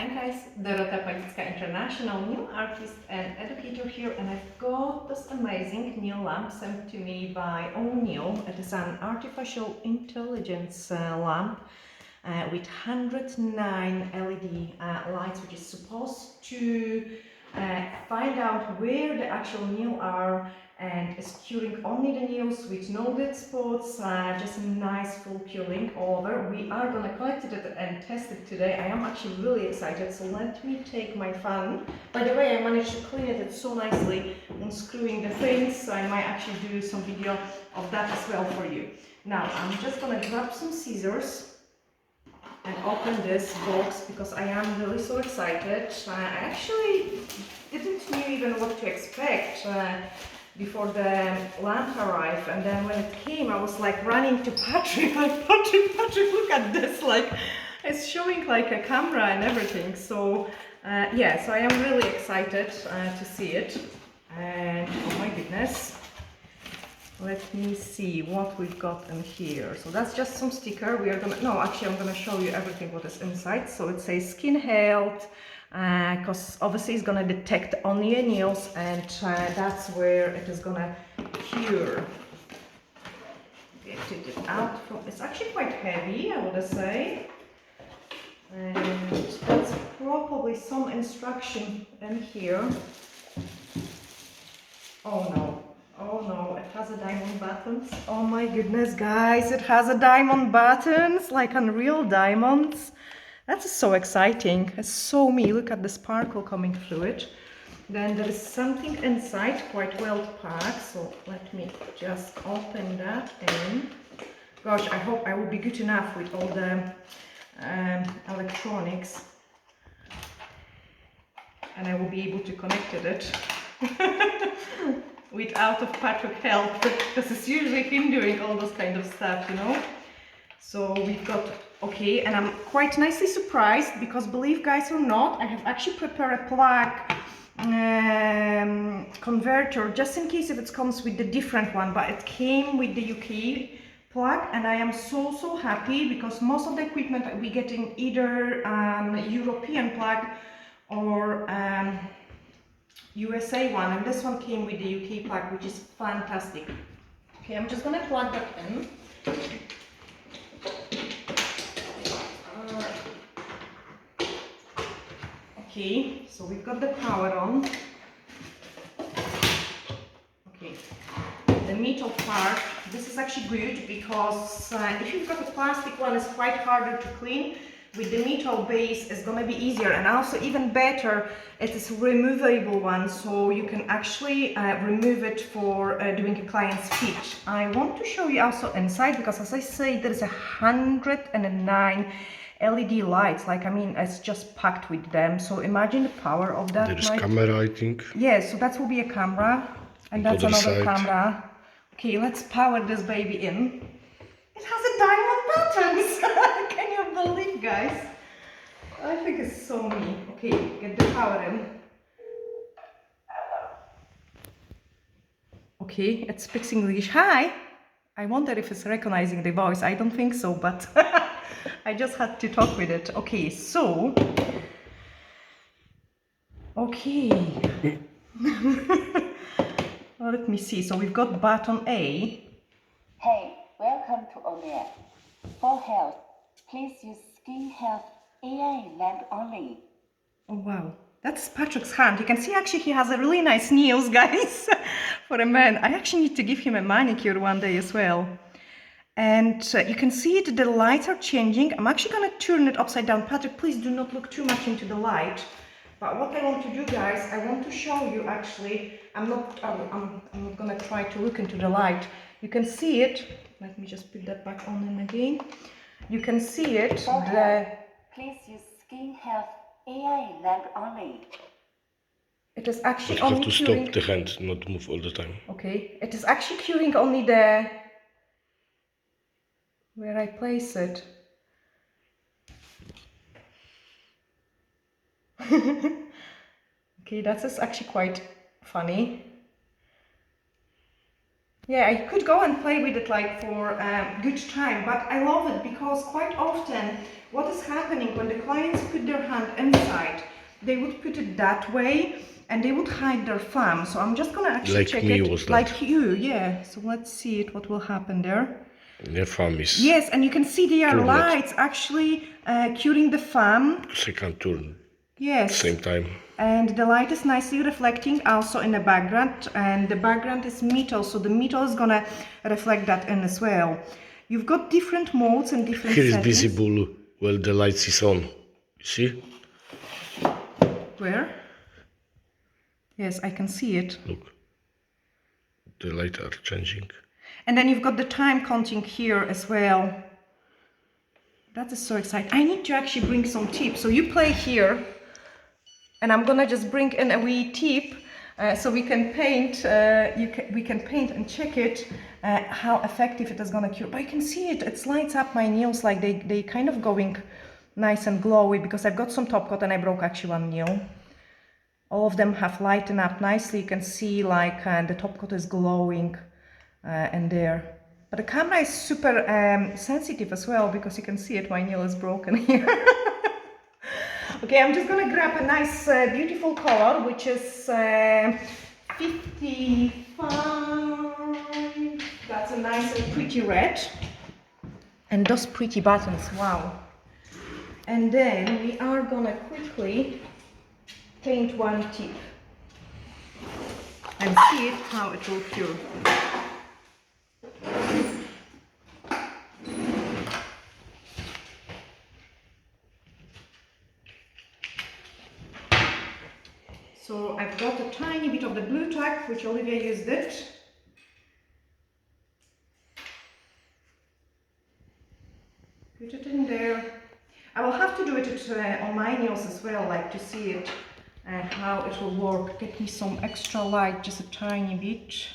Hi guys, Dorota Palicka, international new artist and educator here, and I've got this amazing new lamp sent to me by O'Neill. It is an artificial intelligence lamp with 109 LED lights, which is supposed to find out where the actual nails are, and is curing only the nails with no dead spots, just a nice full curing all over. We are gonna collect it and test it today. I am actually really excited, so let me take my fan. By the way, I managed to clean it so nicely, unscrewing the things, so I might actually do some video of that as well for you. Now, I'm just gonna grab some scissors and open this box because I am really so excited. I actually didn't know even what to expect before the lamp arrived, and then when it came I was like running to Patrick, like Patrick, look at this, like it's showing like a camera and everything. So yeah, so I am really excited to see it, and oh my goodness, let me see what we've got in here. So that's just some sticker. We are gonna, no, actually I'm gonna show you everything what is inside. So it says skin health, because obviously it's gonna detect only your nails, and that's where it is gonna cure. Get it out from, it's actually quite heavy, I would say. And that's probably some instruction in here. Oh no. Oh no, it has a diamond buttons. Oh my goodness, guys, it has a diamond buttons, like unreal diamonds. That's so exciting. It's so me. Look at the sparkle coming through it. Then there is something inside, quite well packed. So let me just open that in. Gosh, I hope I will be good enough with all the electronics, and I will be able to connect it. Without of Patrick help, because it's usually him doing all those kind of stuff, you know. So we've got, okay, and I'm quite nicely surprised because, believe guys or not, I have actually prepared a plug converter just in case if it comes with the different one, but it came with the UK plug, and I am so happy because most of the equipment we get in either European plug or USA one, and this one came with the UK plug, which is fantastic. Okay, I'm just gonna plug that in. Okay, so we've got the power on. Okay, the metal part, this is actually good because if you've got a plastic one, it's quite harder to clean. With the metal base, it's gonna be easier, and also even better, it is a removable one, so you can actually remove it for doing a client's fit. I want to show you also inside because, as I say, there is 109 LED lights. Like, I mean, it's just packed with them. So imagine the power of that. There is camera, I think. Yeah, so that will be a camera, and that's another camera. Okay, let's power this baby in. It has a diamond buttons. Can you believe, guys? I think it's so neat. Okay, get the power in. Okay, it speaks English. Hi. I wonder if it's recognizing the voice. I don't think so, but I just had to talk with it. Okay, so. Okay. Well, let me see. So we've got button A. Hey, welcome to O'Neill. For health, please use Skin Health AI lamp only. Oh wow, that's Patrick's hand. You can see actually he has a really nice nails, guys, for a man. I actually need to give him a manicure one day as well. And you can see it, the lights are changing. I'm actually gonna turn it upside down. Patrick, please do not look too much into the light. But what I want to do, guys, I want to show you actually, I'm not gonna try to look into the light. You can see it. Let me just put that back on in again. You can see it. Please use Skin Health AI lamp only. It is actually But you only have to curing... stop the hand, not move all the time. Okay, it is actually curing only the... where I place it. Okay, that is actually quite funny. Yeah, I could go and play with it like for a good time, but I love it because quite often what is happening when the clients put their hand inside, they would put it that way and they would hide their thumb. So I'm just gonna actually Like check me it. was that. Like you, yeah. So let's see it, what will happen there. The thumb is Yes, and you can see there are Turn it. lights actually curing the thumb. second turn. Yes. Same time. And the light is nicely reflecting also in the background, and the background is metal, so the metal is gonna reflect that in as well. You've got different modes and different Here is settings. visible while the lights is on. You see? Where? Yes, I can see it. Look. The lights are changing. And then you've got the time counting here as well. That is so exciting. I need to actually bring some tips. So you play here, and I'm gonna just bring in a wee tip so we can paint. We can paint and check it how effective it is gonna cure. But I can see it. It lights up my nails like they kind of going nice and glowy because I've got some top coat and I broke actually one nail. All of them have lightened up nicely. You can see like the top coat is glowing in there. But the camera is super sensitive as well because you can see it, my nail is broken here. Okay, I'm just gonna grab a nice beautiful color, which is 55. That's a nice and pretty red. And those pretty buttons, wow. And then we are gonna quickly paint one tip and see it, how it will cure. So I've got a tiny bit of the blue tack, which Olivia used it. Put it in there. I will have to do it on my nails as well, like to see it, how it will work. Get me some extra light, just a tiny bit,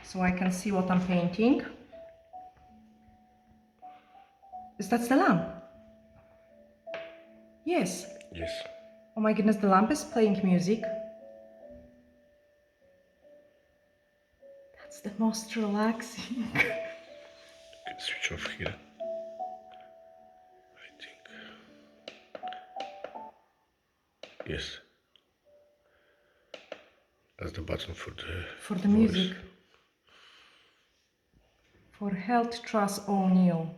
so I can see what I'm painting. Is that the lamp? Yes. Yes. Oh my goodness, the lamp is playing music. That's the most relaxing. Switch off here. I think. Yes. That's the button for the For the voice. music. For Health Trust O'Neill.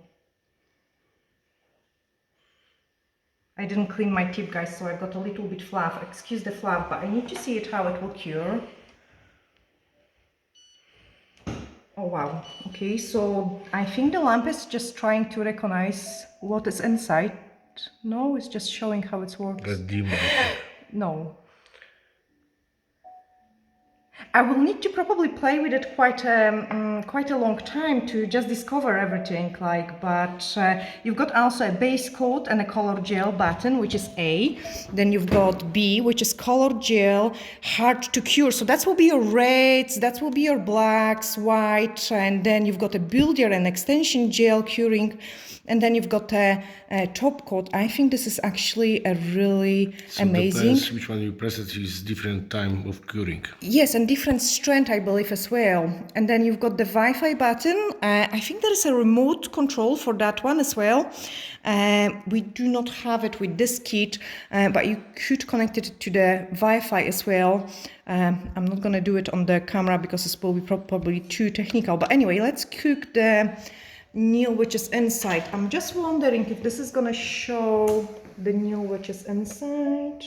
I didn't clean my tip, guys, so I got a little bit fluff. Excuse the fluff, but I need to see it how it will cure. Oh wow. Okay, so I think the lamp is just trying to recognize what is inside. No, it's just showing how it works. That's dim, I think. No. I will need to probably play with it quite a long time to just discover everything, like, but you've got also a base coat and a color gel button, which is A. Then you've got B, which is color gel, hard to cure. So that will be your reds, that will be your blacks, white, and then you've got a builder and extension gel curing. And then you've got a top coat. I think this is actually a really So amazing. depends which one you press it is different time of curing. Yes, and different strength, I believe, as well. And then you've got the Wi-Fi button. I think there is a remote control for that one as well. We do not have it with this kit, but you could connect it to the Wi-Fi as well. I'm not going to do it on the camera because it's probably too technical. But anyway, let's cook the nail which is inside. I'm just wondering if this is going to show the nail which is inside.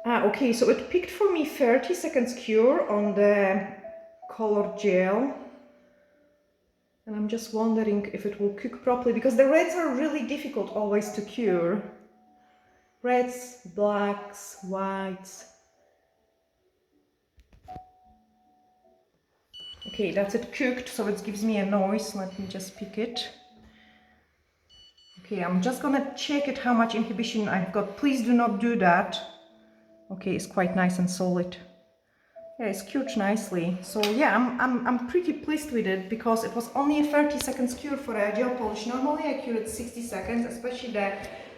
Okay, so it picked for me 30 seconds cure on the color gel. And I'm just wondering if it will cook properly, because the reds are really difficult always to cure. Reds, blacks, whites. Okay, that's it cooked, so it gives me a noise. Let me just pick it. Okay, I'm just gonna check it how much inhibition I've got. Please do not do that. Okay, it's quite nice and solid. Yeah, it's cured nicely. So yeah, I'm pretty pleased with it because it was only a 30 seconds cure for a gel polish. Normally I cure it 60 seconds, especially the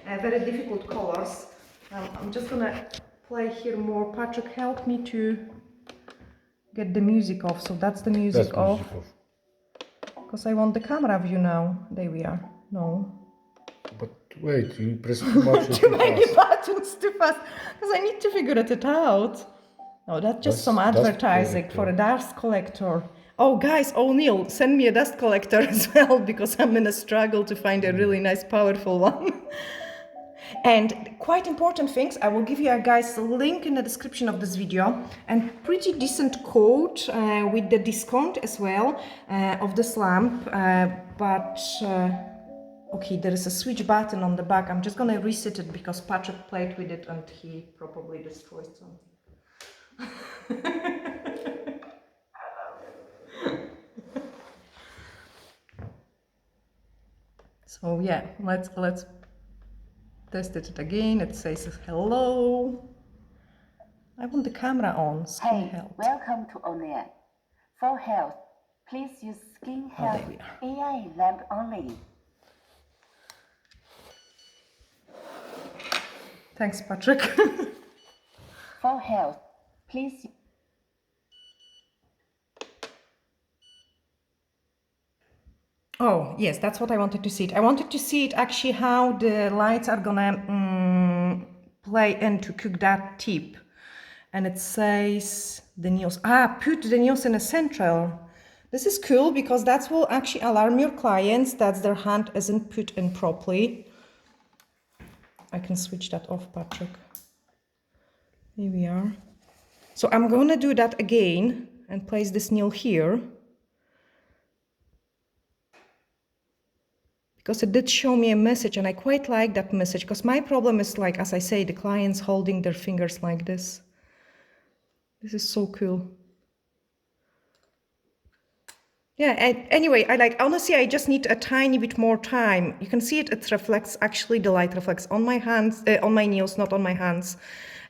very difficult colors. I'm just gonna play here more. Patrick, help me to get the music off. So that's the music off. Because I want the camera view now. There we are. No. But wait, you press too much or Too too many fast. buttons too fast, because I need to figure it out. Oh, that's just some Dust advertising collector. for a dust collector. Oh, guys, O'Neill, send me a dust collector as well, because I'm in a struggle to find a really nice, powerful one. And quite important things, I will give you guys a link in the description of this video, and pretty decent code with the discount as well of this lamp. Okay, there is a switch button on the back. I'm just gonna reset it because Patrick played with it and he probably destroyed something. So yeah, let's test it again. It says hello. I want the camera on. Skin Hey, health. welcome to O'Neill. For health, please use Skin Oh, there Health we are. AI lamp only. Thanks, Patrick. For health, please. Oh, yes, that's what I wanted to see it. I wanted to see it actually how the lights are gonna play in to cook that tip. And it says the news. Put the news in a central. This is cool because that will actually alarm your clients that their hand isn't put in properly. I can switch that off, Patrick. Here we are. So I'm gonna do that again and place this nail here. Because it did show me a message and I quite like that message, because my problem is, like, as I say, the clients holding their fingers like this. This is so cool. Yeah, anyway, honestly, I just need a tiny bit more time. You can see it reflects, actually the light reflects on my hands, on my nails, not on my hands.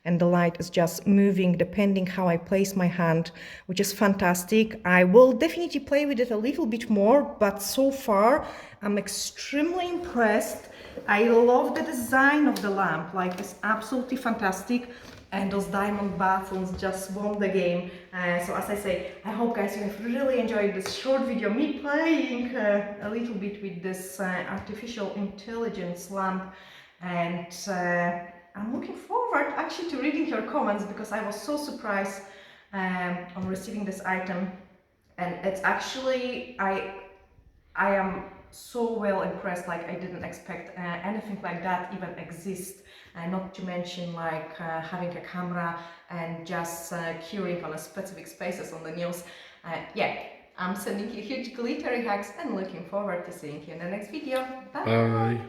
And the light is just moving depending how I place my hand, which is fantastic. I will definitely play with it a little bit more, but so far I'm extremely impressed. I love the design of the lamp, like it's absolutely fantastic. And those diamond buttons just won the game. So as I say, I hope guys you have really enjoyed this short video, me playing a little bit with this artificial intelligence lamp. And I'm looking forward actually to reading your comments, because I was so surprised on receiving this item. And it's actually, I am so well impressed, like I didn't expect anything like that even exist, not to mention like having a camera and just curing on a specific spaces on the nails. Yeah, I'm sending you huge glittery hugs and looking forward to seeing you in the next video. Bye! Bye.